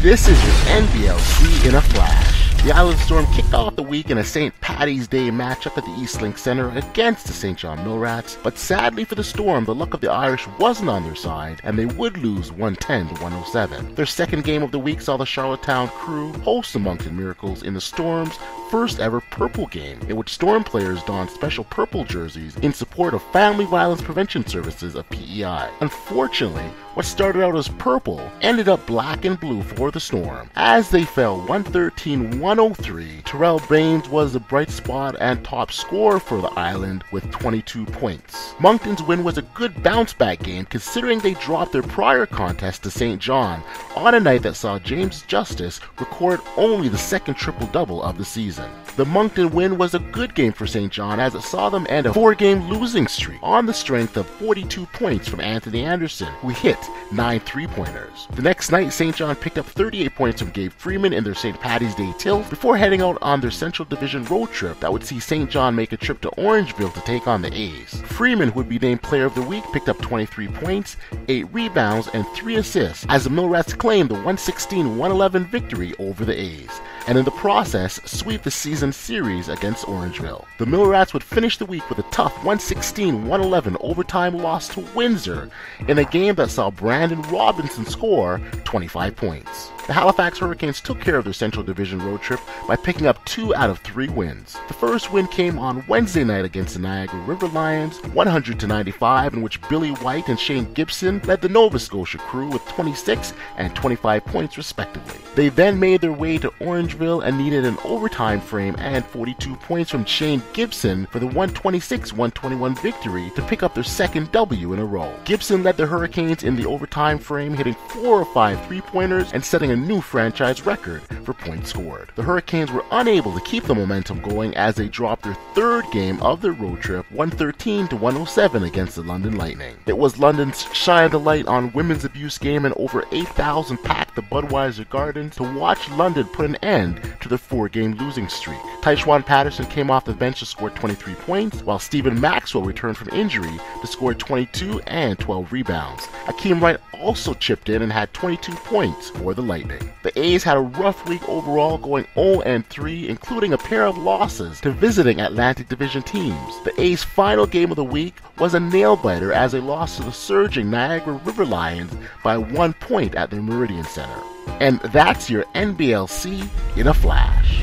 This is your NBLC in a flash. The Island Storm kicked off the week in a St. Paddy's Day matchup at the Eastlink Center against the St. John Millrats, but sadly for the Storm, the luck of the Irish wasn't on their side, and they would lose 110-107. Their second game of the week saw the Charlottetown Crew host the Moncton Miracles in the Storm's first ever purple game, in which Storm players donned special purple jerseys in support of Family Violence Prevention Services of PEI. Unfortunately, what started out as purple ended up black and blue for the Storm. As they fell 113-103, Terrell Baines was the bright spot and top scorer for the Island with 22 points. Moncton's win was a good bounce-back game considering they dropped their prior contest to St. John on a night that saw James Justice record only the second triple-double of the season. The Moncton win was a good game for St. John as it saw them end a 4-game losing streak on the strength of 42 points from Anthony Anderson, who hit 9 3-pointers. The next night, St. John picked up 38 points from Gabe Freeman in their St. Paddy's Day tilt before heading out on their Central Division road trip that would see St. John make a trip to Orangeville to take on the A's. Freeman, who would be named Player of the Week, picked up 23 points, 8 rebounds, and 3 assists as the Millrats claimed the 116-111 victory over the A's, and in the process sweep the season series against Orangeville. The Millrats would finish the week with a tough 116-111 overtime loss to Windsor in a game that saw Brandon Robinson score 25 points. The Halifax Hurricanes took care of their Central Division road trip by picking up 2 out of 3 wins. The first win came on Wednesday night against the Niagara River Lions, 100-95, in which Billy White and Shane Gibson led the Nova Scotia Crew with 26 and 25 points respectively. They then made their way to Orangeville and needed an overtime frame and 42 points from Shane Gibson for the 126-121 victory to pick up their second W in a row. Gibson led the Hurricanes in the overtime frame, hitting 4 of 5 3-pointers and setting a new franchise record for points scored. The Hurricanes were unable to keep the momentum going as they dropped their third game of their road trip 113-107 against the London Lightning. It was London's shine the light on women's abuse game, and over 8,000 packed the Budweiser Gardens to watch London put an end to their 4-game losing streak. Taishaun Patterson came off the bench to score 23 points, while Stephen Maxwell returned from injury to score 22 and 12 rebounds. Akeem Wright also chipped in and had 22 points for the Lightning. The A's had a rough week overall, going 0-3, including a pair of losses to visiting Atlantic Division teams. The A's final game of the week was a nail-biter as they lost to the surging Niagara River Lions by 1 point at their Meridian Center. And that's your NBLC in a flash.